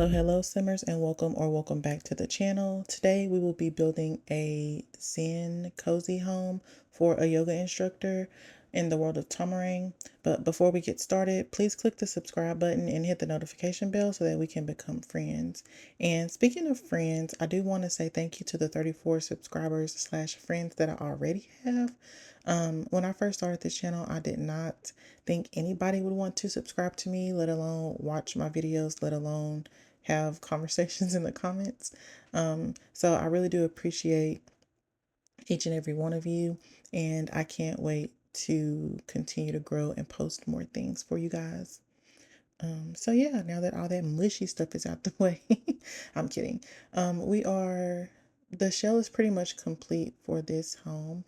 Hello Simmers, and welcome back to the channel. Today we will be building a Zen cozy home for a yoga instructor in the world of Tomerang. But before we get started, please click the subscribe button and hit the notification bell so that we can become friends. And speaking of friends, I do want to say thank you to the 34 subscribers slash friends that I already have. When I first started this channel, I did not think anybody would want to subscribe to me, let alone watch my videos, let alone have conversations in the comments. So I really do appreciate each and every one of you, and I can't wait to continue to grow and post more things for you guys. So yeah, now that all that mushy stuff is out the way, I'm kidding. The shell is pretty much complete for this home.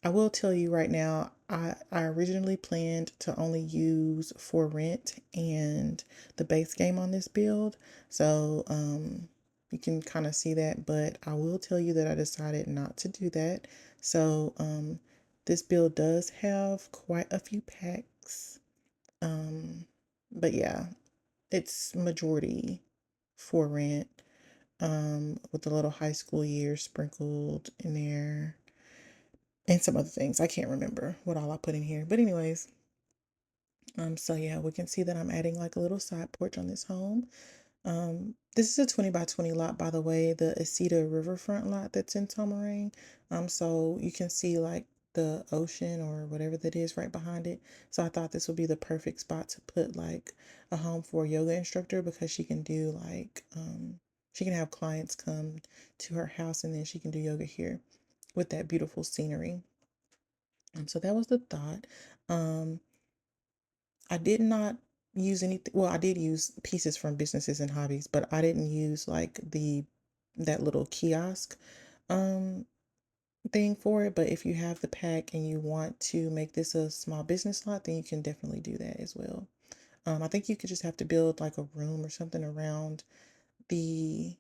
I will tell you right now, I originally planned to only use For Rent and the base game on this build. So you can kind of see that, but I will tell you that I decided not to do that. So this build does have quite a few packs. But yeah, it's majority For Rent with a little high school year sprinkled in there and some other things. I can't remember what all I put in here. But anyways, so yeah, we can see that I'm adding like a little side porch on this home. This is a 20 by 20 lot, by the way, the Isda Riverfront lot that's in Tomerang. So you can see like the ocean or whatever that is right behind it. So I thought this would be the perfect spot to put like a home for a yoga instructor, because she can do like, she can have clients come to her house and then she can do yoga here with that beautiful scenery. So that was the thought. Um, I did not use anything. Well, I did use pieces from businesses and hobbies, but I didn't use like that little kiosk um thing for it. But if you have the pack and you want to make this a small business lot, then you can definitely do that as well. I think you could just have to build like a room or something around the,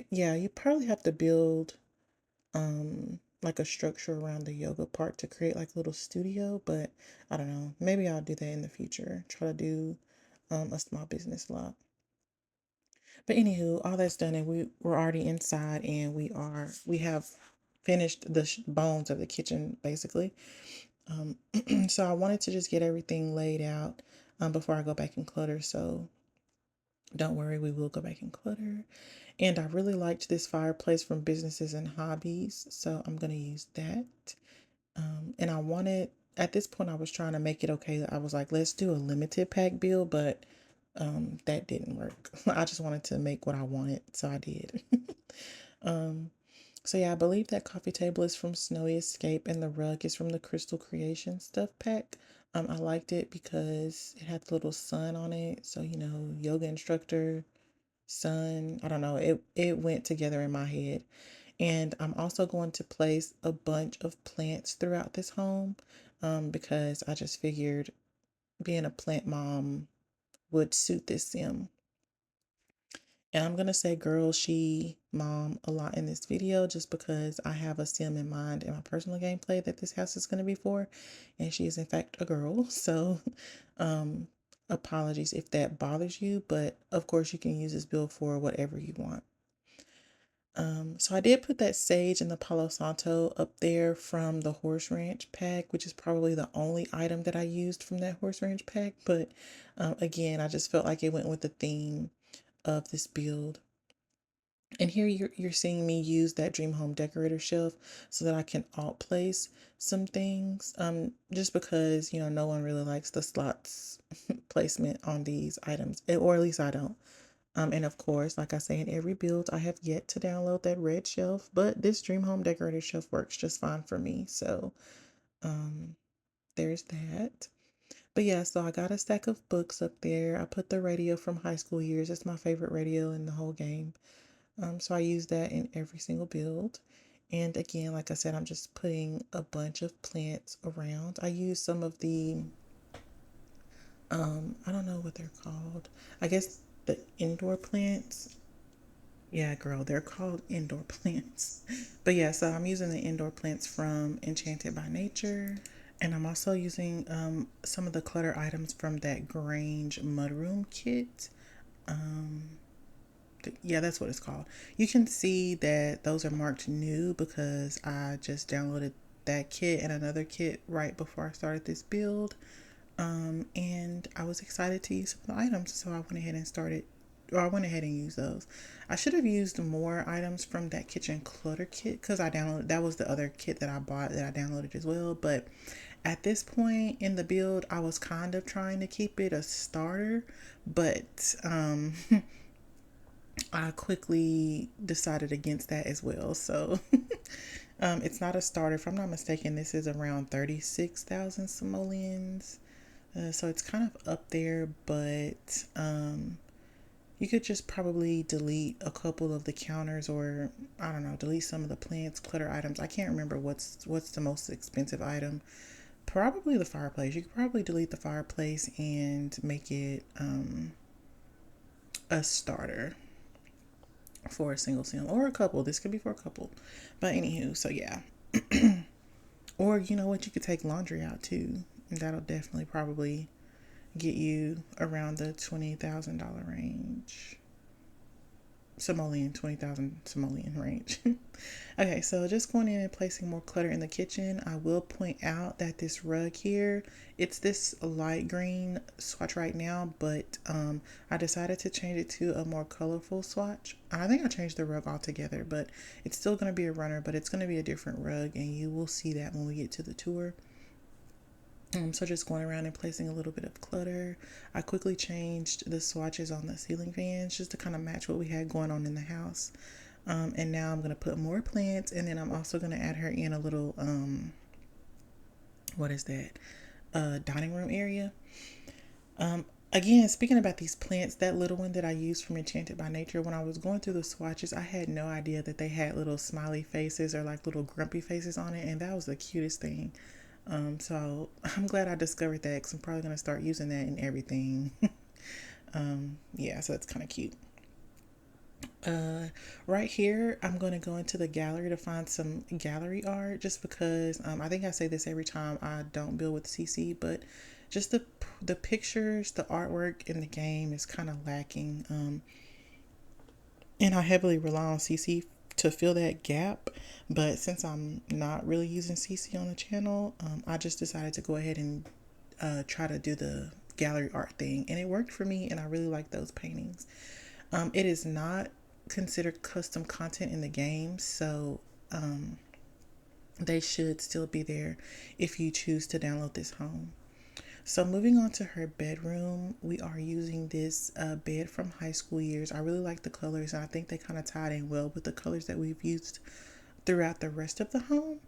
yeah, you probably have to build like a structure around the yoga part to create like a little studio. But I don't know, maybe I'll do that in the future, try to do a small business lot. But anywho, all that's done, and we're already inside, and we have finished the bones of the kitchen basically. So I wanted to just get everything laid out before I go back and clutter. So don't worry, we will go back and clutter. And I really liked this fireplace from Businesses and Hobbies, so I'm going to use that. And I wanted, at this point, I was trying to make it okay. I was like, let's do a limited pack build, but that didn't work. I just wanted to make what I wanted, so I did. um, so yeah, I believe that coffee table is from Snowy Escape, and the rug is from the Crystal Creation stuff pack. I liked it because it had the little sun on it. So, yoga instructor, sun, I don't know. It went together in my head. And I'm also going to place a bunch of plants throughout this home because I just figured being a plant mom would suit this sim. And I'm going to say girl, she, mom a lot in this video just because I have a sim in mind in my personal gameplay that this house is going to be for. And she is in fact a girl. So apologies if that bothers you, but of course you can use this build for whatever you want. So I did put that sage and the Palo Santo up there from the Horse Ranch pack, which is probably the only item that I used from that Horse Ranch pack. But again, I just felt like it went with the theme of this build. And here you're seeing me use that Dream Home Decorator shelf so that I can alt place some things. Just because, no one really likes the slots placement on these items, or at least I don't. And of course, like I say in every build, I have yet to download that red shelf, but this Dream Home Decorator shelf works just fine for me. So there's that. But yeah, so I got a stack of books up there. I put the radio from high school years. It's my favorite radio in the whole game. So I use that in every single build. And again, like I said, I'm just putting a bunch of plants around. I use some of the, I don't know what they're called. I guess the indoor plants. Yeah, girl, they're called indoor plants. But yeah, so I'm using the indoor plants from Enchanted by Nature. And I'm also using some of the clutter items from that Grange Mudroom kit. Yeah, that's what it's called. You can see that those are marked new because I just downloaded that kit and another kit right before I started this build. And I was excited to use some of the items, so I went ahead and used those. I should have used more items from that kitchen clutter kit because that was the other kit that I bought that I downloaded as well. But at this point in the build, I was kind of trying to keep it a starter, but I quickly decided against that as well. So it's not a starter. If I'm not mistaken, this is around 36,000 simoleons. So it's kind of up there, but you could just probably delete a couple of the counters, or I don't know, delete some of the plants, clutter items. I can't remember what's the most expensive item. Probably the fireplace. You could probably delete the fireplace and make it a starter for a single sim or a couple. This could be for a couple. But anywho, so yeah. Or you know what, you could take laundry out too. That'll definitely probably get you around the $20,000 range. Simoleon, 20,000 simoleon range. Okay, so just going in and placing more clutter in the kitchen. I will point out that this rug here, it's this light green swatch right now, but I decided to change it to a more colorful swatch. I think I changed the rug altogether, but it's still going to be a runner, but it's going to be a different rug, and you will see that when we get to the tour. So just going around and placing a little bit of clutter. I quickly changed the swatches on the ceiling fans just to kind of match what we had going on in the house. And now I'm going to put more plants, and then I'm also going to add her in a little, what is that? Dining room area. Again, speaking about these plants, that little one that I used from Enchanted by Nature, when I was going through the swatches, I had no idea that they had little smiley faces or like little grumpy faces on it, and that was the cutest thing. So I'm glad I discovered that because I'm probably going to start using that in everything. Yeah, so it's kind of cute. Right here, I'm going to go into the gallery to find some gallery art just because I think I say this every time I don't build with CC, but just the pictures, the artwork in the game is kind of lacking. And I heavily rely on CC to fill that gap. But since I'm not really using CC on the channel, I just decided to go ahead and try to do the gallery art thing, and it worked for me, and I really like those paintings. It is not considered custom content in the game, so they should still be there if you choose to download this home. So moving on to her bedroom, we are using this bed from high school years. I really like the colors, and I think they kind of tied in well with the colors that we've used throughout the rest of the home.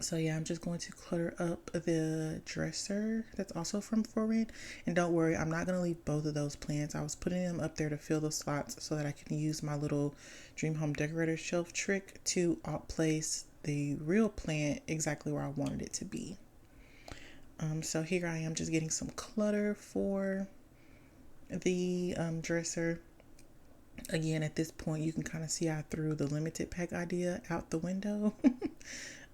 So yeah, I'm just going to clutter up the dresser that's also from For Rent. And don't worry, I'm not going to leave both of those plants. I was putting them up there to fill the slots so that I can use my little Dream Home Decorator shelf trick to place the real plant exactly where I wanted it to be. So here I am just getting some clutter for the dresser. Again, at this point, you can kind of see I threw the limited pack idea out the window.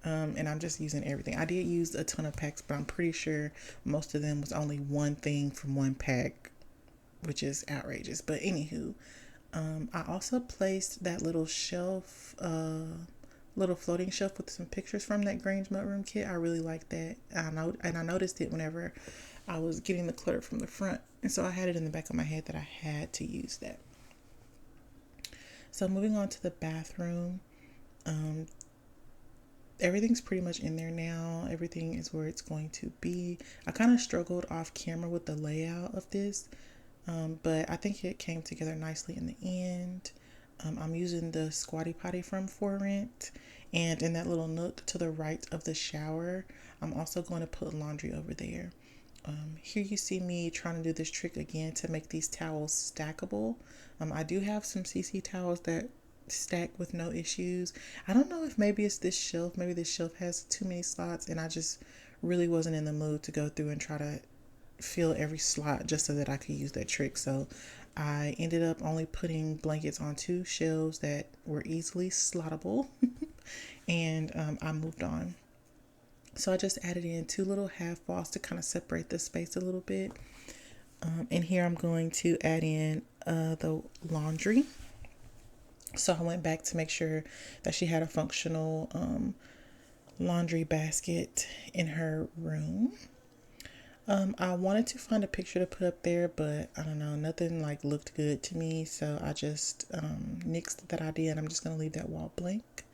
And I'm just using everything. I did use a ton of packs, but I'm pretty sure most of them was only one thing from one pack, which is outrageous. But anywho, I also placed that little shelf, little floating shelf with some pictures from that Grange mudroom kit. I really like that. I noticed it whenever I was getting the clutter from the front, and so I had it in the back of my head that I had to use that. So moving on to the bathroom, everything's pretty much in there now. Everything is where it's going to be. I kind of struggled off camera with the layout of this, but I think it came together nicely in the end. I'm using the squatty potty from For Rent, and in that little nook to the right of the shower, I'm also going to put laundry over there. Here you see me trying to do this trick again to make these towels stackable. I do have some CC towels that stack with no issues. I don't know if maybe it's this shelf. Maybe this shelf has too many slots, and I just really wasn't in the mood to go through and try to fill every slot just so that I could use that trick. So I ended up only putting blankets on 2 shelves that were easily slottable, and I moved on. So I just added in 2 little half walls to kind of separate the space a little bit. And here I'm going to add in the laundry. So I went back to make sure that she had a functional laundry basket in her room. I wanted to find a picture to put up there, but I don't know, nothing like looked good to me. So I just nixed that idea and I'm just going to leave that wall blank.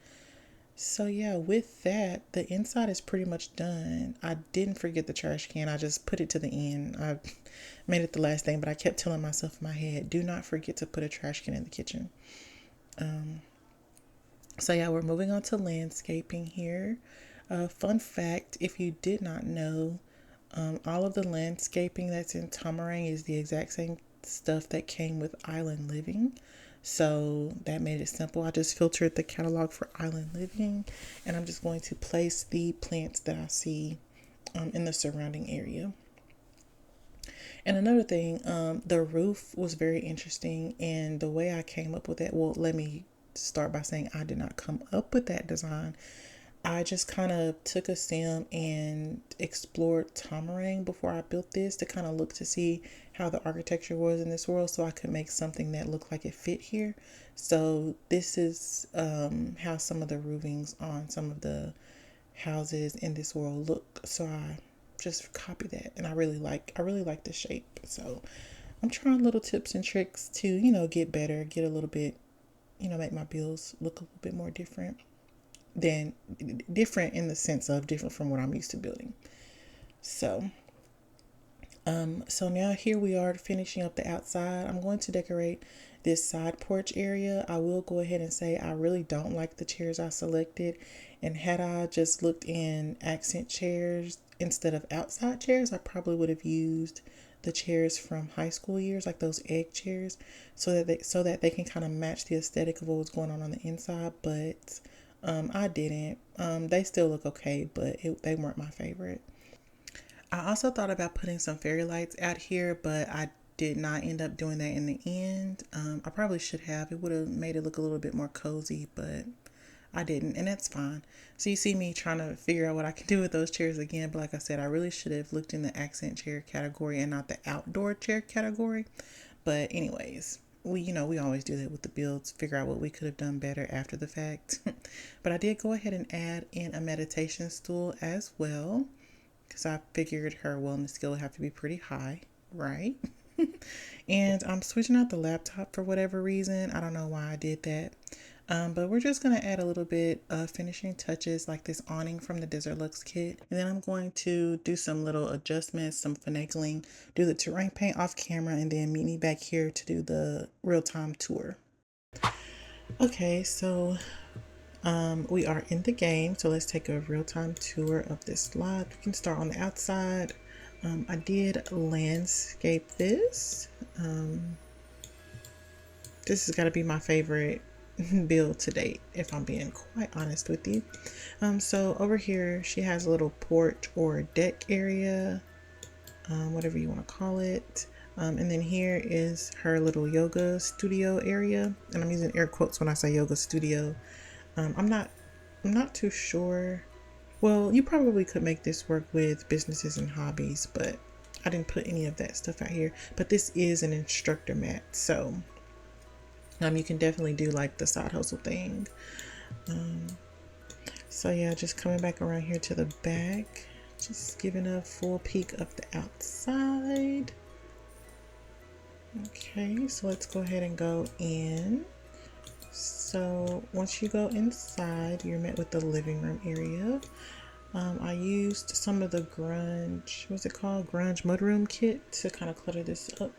So yeah, with that, the inside is pretty much done. I didn't forget the trash can. I just put it to the end. I made it the last thing, but I kept telling myself in my head, do not forget to put a trash can in the kitchen. So yeah, we're moving on to landscaping here. Fun fact, if you did not know, all of the landscaping that's in Tomerang is the exact same stuff that came with Island Living. So that made it simple. I just filtered the catalog for Island Living, and I'm just going to place the plants that I see in the surrounding area. And another thing, the roof was very interesting, and the way I came up with it, well, let me start by saying I did not come up with that design. I just kind of took a sim and explored Tomerang before I built this to kind of look to see how the architecture was in this world so I could make something that looked like it fit here. So this is how some of the roofings on some of the houses in this world look. So I just copy that, and I really like the shape. So I'm trying little tips and tricks to, get better, get a little bit, make my builds look a little bit more different in the sense of different from what I'm used to building. So now here we are finishing up the outside. I'm going to decorate this side porch area. I will go ahead and say I really don't like the chairs I selected, and had I just looked in accent chairs instead of outside chairs, I probably would have used the chairs from high school years, like those egg chairs, so that they can kind of match the aesthetic of what was going on the inside. But I didn't. They still look okay, but they weren't my favorite. I also thought about putting some fairy lights out here, but I did not end up doing that in the end. I probably should have. It would have made it look a little bit more cozy, but I didn't, and that's fine. So you see me trying to figure out what I can do with those chairs again, but like I said, I really should have looked in the accent chair category and not the outdoor chair category. But anyways, we always do that with the builds, figure out what we could have done better after the fact. But I did go ahead and add in a meditation stool as well, because I figured her wellness skill would have to be pretty high, right? And I'm switching out the laptop for whatever reason. I don't know why I did that. But we're just going to add a little bit of finishing touches like this awning from the Desert Lux kit. And then I'm going to do some little adjustments, some finagling, do the terrain paint off camera, and then meet me back here to do the real-time tour. Okay, so we are in the game. So let's take a real-time tour of this lot. We can start on the outside. I did landscape this. This has got to be my favorite build to date, if I'm being quite honest with you. So over here she has a little porch or deck area, whatever you want to call it. And then here is her little yoga studio area, and I'm using air quotes when I say yoga studio. I'm not too sure. Well, you probably could make this work with businesses and hobbies, but I didn't put any of that stuff out here. But this is an instructor mat, so you can definitely do like the side hustle thing. So yeah, just coming back around here to the back, just giving a full peek of the outside. Okay, so let's go ahead and go in. So once you go inside, you're met with the living room area. I used some of the grunge, what's it called? Grunge mudroom kit to kind of clutter this up.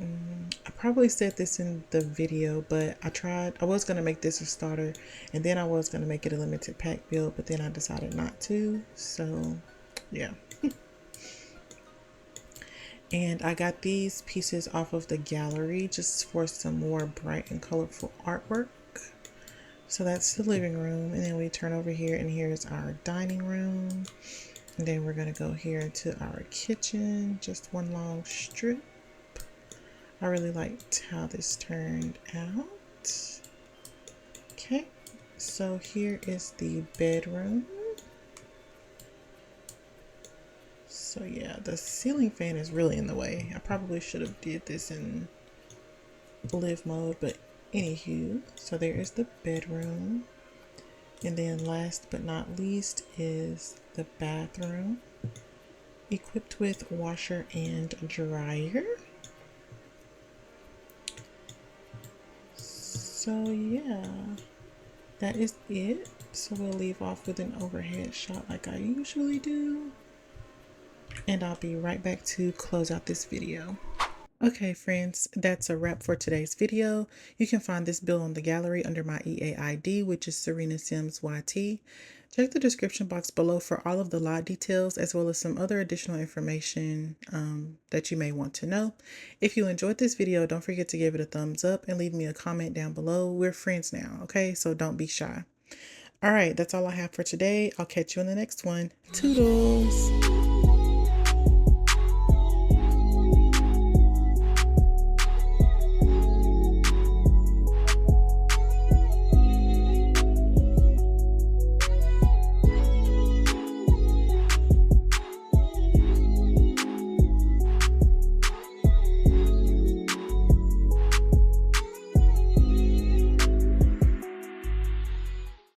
I probably said this in the video, but I was going to make this a starter, and then I was going to make it a limited pack build, but then I decided not to. So yeah. And I got these pieces off of the gallery just for some more bright and colorful artwork. So that's the living room, and then we turn over here, and here's our dining room. And then we're going to go here to our kitchen, just one long strip. I really liked how this turned out. Okay, so here is the bedroom. So yeah, the ceiling fan is really in the way. I probably should have did this in live mode, but anywho, so there is the bedroom. And then last but not least is the bathroom, equipped with washer and dryer. So yeah, that is it. So we'll leave off with an overhead shot like I usually do. And I'll be right back to close out this video. Okay, friends, that's a wrap for today's video. You can find this build on the gallery under my EA ID, which is SirenaSimsYT. Check the description box below for all of the lot details, as well as some other additional information that you may want to know. If you enjoyed this video, don't forget to give it a thumbs up and leave me a comment down below. We're friends now, okay? So don't be shy. All right, that's all I have for today. I'll catch you in the next one. Toodles!